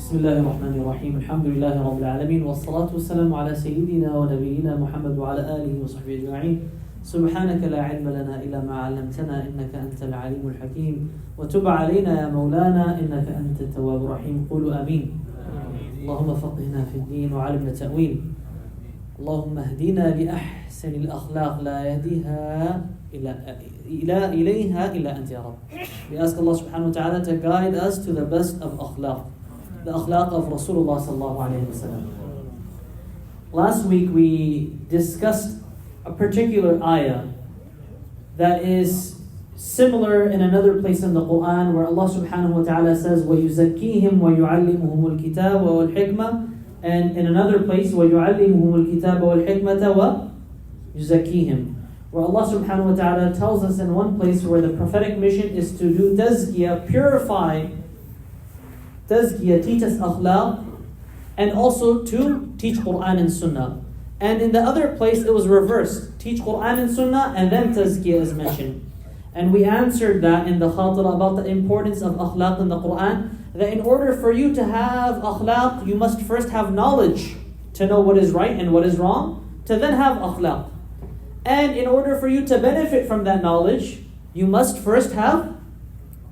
بسم الله الرحمن الرحيم الحمد لله رب العالمين والصلاة والسلام على سيدنا ونبينا محمد وعلى آله وصحبه أجمعين سبحانك لا علم لنا إلا ما علمتنا إنك أنت العليم الحكيم وتب علينا يا مولانا إنك أنت التواب الرحيم قولوا آمين. اللهم فقهنا في الدين وعلمنا التأويل. اللهم اهدنا لأحسن الأخلاق لا يهديها إليها إلا أنت يا رب. We ask Allah subhanahu wa ta'ala to guide us to the best of akhlaq, the akhlaq of Rasulullah sallallahu alayhi wa sallam. Last week we discussed a particular ayah that is similar in another place in the Qur'an where Allah subhanahu wa ta'ala says وَيُزَكِّيهِمْ وَيُعَلِّمُهُمُ الْكِتَابَ وَالْحِكْمَةَ, and in another place وَيُعَلِّمُهُمُ الْكِتَابَ وَالْحِكْمَةَ وَيُزَكِّيهِمْ, where Allah subhanahu wa ta'ala tells us in one place where the prophetic mission is to do tazkiyah, purify, tazkiyah, teach us akhlaq, and also to teach Qur'an and Sunnah. And in the other place it was reversed, teach Qur'an and Sunnah and then tazkiyah is mentioned. And we answered that in the khatira about the importance of akhlaq in the Qur'an, that in order for you to have akhlaq, you must first have knowledge to know what is right and what is wrong, to then have akhlaq. And in order for you to benefit from that knowledge, you must first have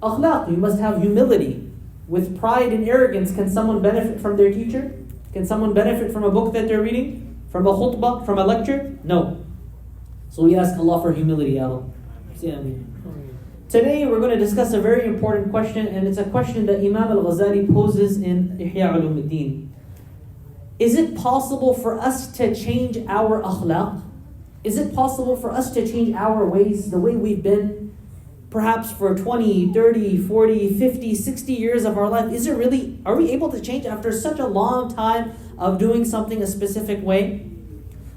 akhlaq. You must have humility. With pride and arrogance, can someone benefit from their teacher? Can someone benefit from a book that they're reading? From a khutbah? From a lecture? No. So we ask Allah for humility, Ya Rabbi. Today we're going to discuss a very important question, and it's a question that Imam al-Ghazali poses in Ihya Ulumuddin. Is it possible for us to change our akhlaq? Is it possible for us to change our ways, the way we've been, perhaps for 20, 30, 40, 50, 60 years of our life? Is it really, are we able to change after such a long time of doing something a specific way?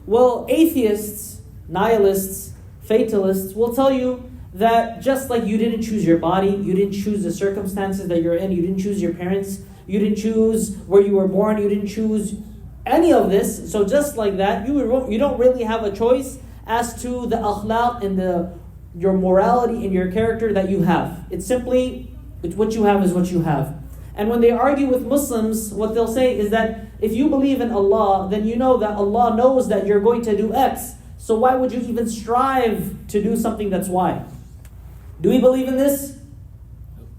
Well, atheists, nihilists, fatalists will tell you that just like you didn't choose your body, you didn't choose the circumstances that you're in, you didn't choose your parents, you didn't choose where you were born, you didn't choose any of this. So just like that, you don't really have a choice as to the akhlaq and your morality and your character that you have. It's simply, what you have is what you have. And when they argue with Muslims, what they'll say is that if you believe in Allah, then you know that Allah knows that you're going to do X. So why would you even strive to do something that's Y? Do we believe in this?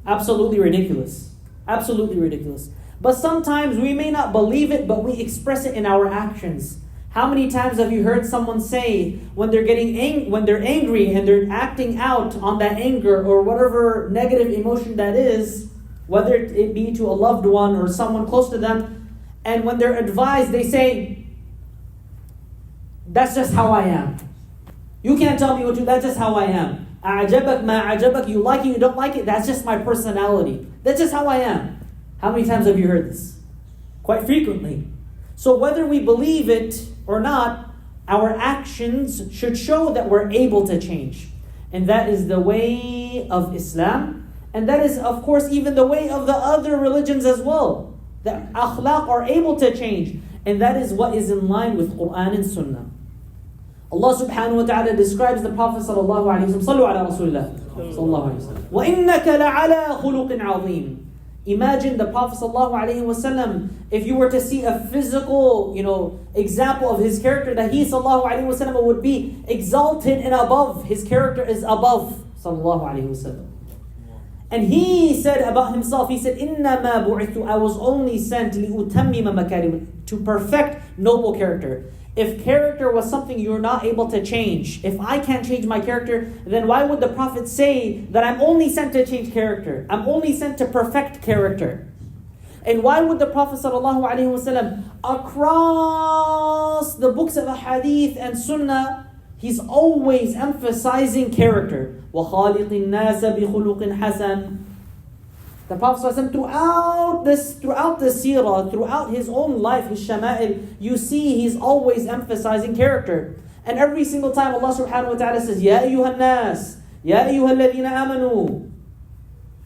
Absolutely ridiculous. Absolutely ridiculous. But sometimes we may not believe it, but we express it in our actions. How many times have you heard someone say when they're when they're angry and they're acting out on that anger or whatever negative emotion that is, whether it be to a loved one or someone close to them, and when they're advised, they say, "That's just how I am. You can't tell me what to do. That's just how I am. A'jabak ma a'jabak. You like it, you don't like it. That's just my personality. That's just how I am." How many times have you heard this? Quite frequently. So whether we believe it or not, our actions should show that we're able to change. And that is the way of Islam. And that is, of course, even the way of the other religions as well. That akhlaq are able to change. And that is what is in line with Qur'an and Sunnah. Allah subhanahu wa ta'ala describes the Prophet sallallahu alayhi wa sallam. Sallu ala Rasulullah sallallahu alayhi wa sallam. وَإِنَّكَ لَعَلَىٰ خُلُقٍ عَظِيمٍ. Imagine the Prophet ﷺ, if you were to see a physical, example of his character, that he ﷺ would be exalted and above. His character is above ﷺ. And he said about himself, he said, إِنَّمَا بُعِثُ, I was only sent لِأُتَمِّمَ مَكَارِمٍ, to perfect noble character. If character was something you're not able to change, if I can't change my character, then why would the Prophet say that I'm only sent to change character? I'm only sent to perfect character. And why would the Prophet ﷺ, across the books of Hadith and Sunnah, he's always emphasizing character. وَخَالِقِ النَّاسَ بِخُلُقٍ حَسَنٍ. The Prophet ﷺ, throughout the seerah, throughout his own life, his shama'il, you see he's always emphasizing character. And every single time Allah subhanahu wa ta'ala says, Ya ayyuhan nas, Ya ayyuhal ladhina amanu.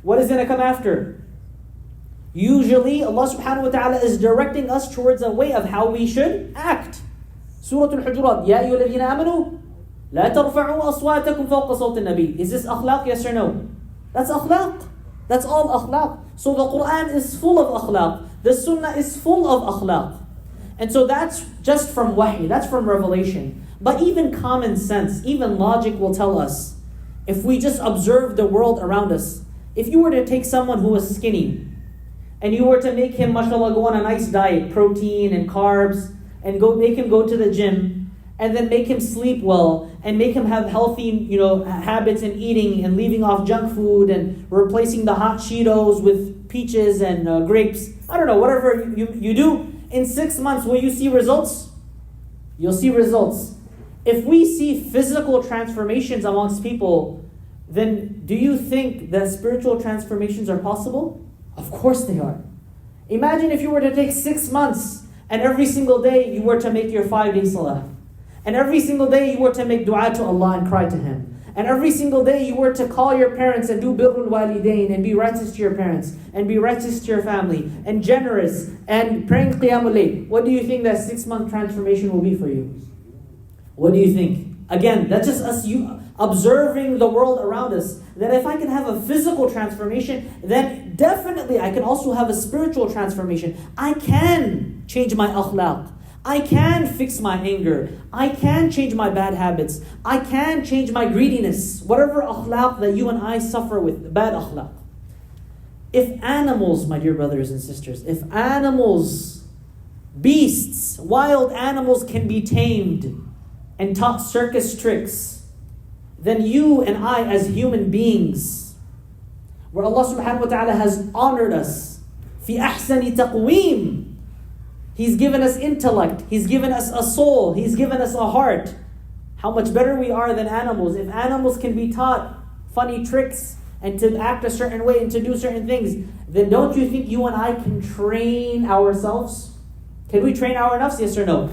What is going to come after? Usually Allah subhanahu wa ta'ala is directing us towards a way of how we should act. Surah Al-Hujurat, Ya ayyuhal ladhina amanu, La tarfa'u aswatakum fawqa sawti nabi. Is this akhlaq, yes or no? That's akhlaq. That's all akhlaq. So the Qur'an is full of akhlaq. The Sunnah is full of akhlaq. And so that's just from wahy, that's from revelation. But even common sense, even logic will tell us, if we just observe the world around us, if you were to take someone who was skinny, and you were to make him, mashallah, go on a nice diet, protein and carbs, and make him go to the gym, and then make him sleep well, and make him have healthy, habits in eating, and leaving off junk food, and replacing the hot Cheetos with peaches and grapes. I don't know, whatever you do, in 6 months, will you see results? You'll see results. If we see physical transformations amongst people, then do you think that spiritual transformations are possible? Of course they are. Imagine if you were to take 6 months and every single day you were to make your 5-day salah. And every single day you were to make dua to Allah and cry to Him. And every single day you were to call your parents and do birrul walidain and be righteous to your parents and be righteous to your family and generous and praying qiyamul layl. What do you think that 6-month transformation will be for you? What do you think? Again, that's just us observing the world around us. That if I can have a physical transformation, then definitely I can also have a spiritual transformation. I can change my akhlaq. I can fix my anger. I can change my bad habits. I can change my greediness. Whatever akhlaq that you and I suffer with, bad akhlaq. If animals, my dear brothers and sisters, if animals, beasts, wild animals can be tamed and taught circus tricks, then you and I as human beings, where Allah subhanahu wa ta'ala has honored us, fi ahsani taqweem, He's given us intellect, He's given us a soul, He's given us a heart. How much better we are than animals. If animals can be taught funny tricks and to act a certain way and to do certain things, then don't you think you and I can train ourselves? Can we train our nafs, yes or no?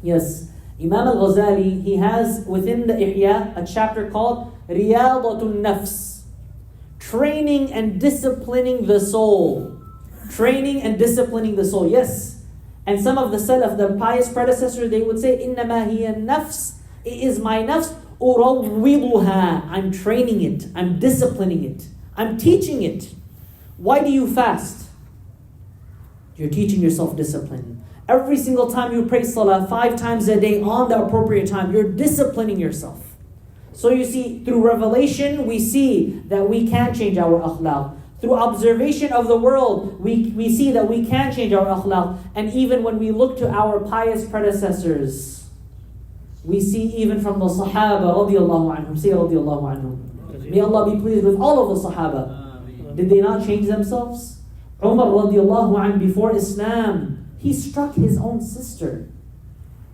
Yes. Imam al-Ghazali, he has within the Ihya a chapter called Riyadatun Nafs. Training and disciplining the soul. Training and disciplining the soul. Yes. And some of the Salaf, the pious predecessors, they would say, إِنَّمَا هِيَ النَّفْس. It is my nafs. أُرَوِّضُهَا. I'm training it. I'm disciplining it. I'm teaching it. Why do you fast? You're teaching yourself discipline. Every single time you pray salah 5 times a day on the appropriate time, you're disciplining yourself. So you see, through revelation, we see that we can change our akhlaq. Through observation of the world, we see that we can change our akhlaq. And even when we look to our pious predecessors, we see even from the Sahaba, radiallahu anhum, say radiallahu anhum. May Allah be pleased with all of the Sahaba. Did they not change themselves? Umar radiallahu anhu, before Islam, he struck his own sister.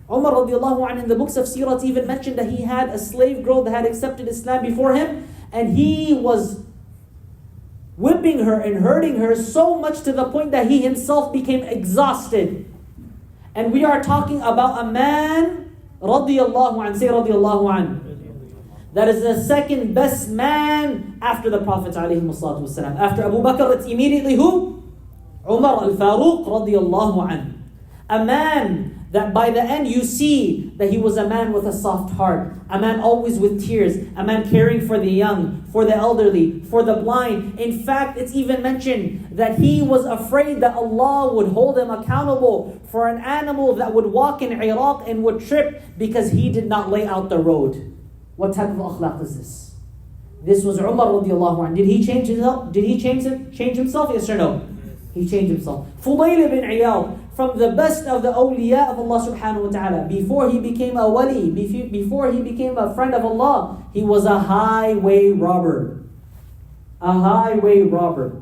Umar radiallahu anhu in the books of Sirat even mentioned that he had a slave girl that had accepted Islam before him, and he was whipping her and hurting her so much to the point that he himself became exhausted. And we are talking about a man, radiallahu anhu, say radiallahu anhu, that is the second best man after the Prophet alayhi salatu wasalam. After Abu Bakr, it's immediately who? Umar al-Faruq radiallahu anhu. A man that by the end you see that he was a man with a soft heart, a man always with tears, a man caring for the young, for the elderly, for the blind. In fact, it's even mentioned that he was afraid that Allah would hold him accountable for an animal that would walk in Iraq and would trip because he did not lay out the road. What type of akhlaq is this? This was Umar radiallahu anhu. Did he change himself? Did he change himself? Yes or no? He changed himself. Fudail ibn Iyad, from the best of the awliya of Allah subhanahu wa ta'ala, before he became a wali, before he became a friend of Allah, he was a highway robber. A highway robber.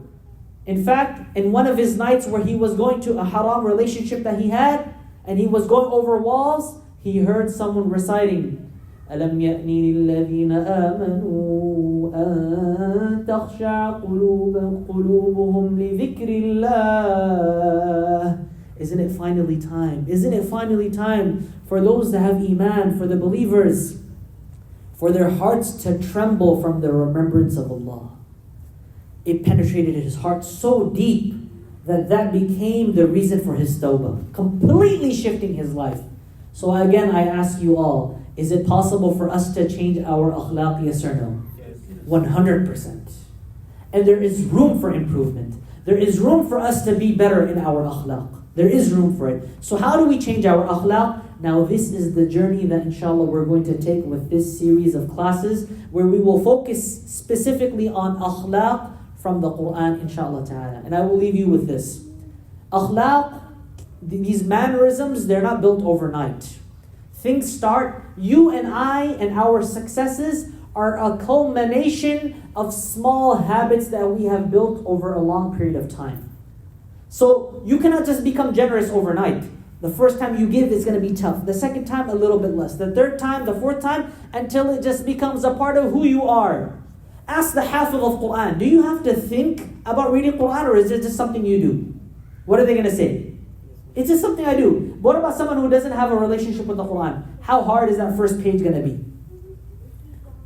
In fact, in one of his nights where he was going to a haram relationship that he had, and he was going over walls, he heard someone reciting, أَلَمْ يَأْنِ لِلَّذِينَ آمَنُوا أَن تَخْشَعَ قُلُوبُهُمْ لِذِكْرِ اللَّهِ. Isn't it finally time? Isn't it finally time for those that have iman, for the believers, for their hearts to tremble from the remembrance of Allah? It penetrated his heart so deep that became the reason for his tawbah, completely shifting his life. So again, I ask you all, is it possible for us to change our akhlaq, yes or no? 100%. And there is room for improvement. There is room for us to be better in our akhlaq. There is room for it. So how do we change our akhlaq? Now this is the journey that inshallah we're going to take with this series of classes, where we will focus specifically on akhlaq from the Qur'an, inshallah ta'ala. And I will leave you with this. Akhlaq, these mannerisms, they're not built overnight. Things start, you and I and our successes are a culmination of small habits that we have built over a long period of time. So you cannot just become generous overnight. The first time you give is going to be tough. The second time, a little bit less. The third time, the fourth time, until it just becomes a part of who you are. Ask the hafiz of Qur'an, do you have to think about reading Qur'an, or is it just something you do? What are they going to say? It's just something I do. What about someone who doesn't have a relationship with the Qur'an? How hard is that first page going to be?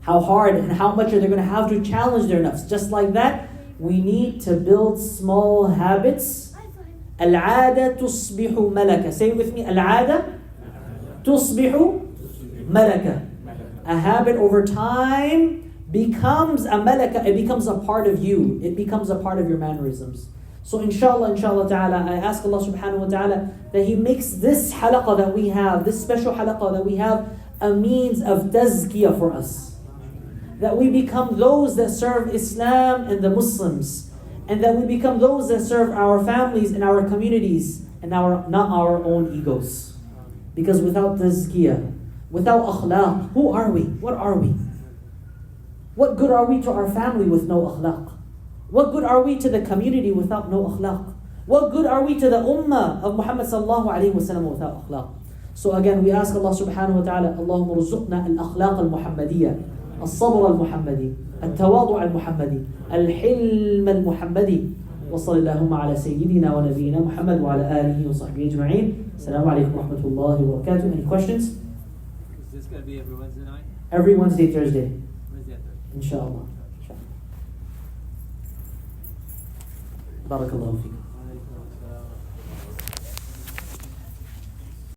How hard and how much are they going to have to challenge their nafs? Just like that, we need to build small habits. Al-'ada tusbihu malaka. Say it with me. Al-'ada tusbihu malaka. A habit over time becomes a malaka. It becomes a part of you. It becomes a part of your mannerisms. So inshallah ta'ala, I ask Allah subhanahu wa ta'ala that He makes this halaqah that we have, this special halaqah that we have, a means of tazkiyah for us. That we become those that serve Islam and the Muslims. And that we become those that serve our families and our communities and not our own egos. Because without tazkiyah, without akhlaq, who are we? What are we? What good are we to our family with no akhlaq? What good are we to the community without no akhlaq? What good are we to the ummah of Muhammad sallallahu alayhi wa sallam without akhlaq? So again, we ask Allah subhanahu wa ta'ala, Allahumma rzuqna al-akhlaq al-muhammadiyya, al-sabr al-muhammadi, al-tawadu' al-muhammadi, al-hilm al-muhammadi, wa sallallahu ala sayyidina wa nabiyyina Muhammad wa ala alihi wa sahbihi ajma'in. Assalamu alaikum wa rahmatullahi wa barakatuh. Any questions? Is this going to be every Wednesday night? Every Wednesday, Thursday. Wednesday, Thursday. Inshallah. Barakallahu feekum.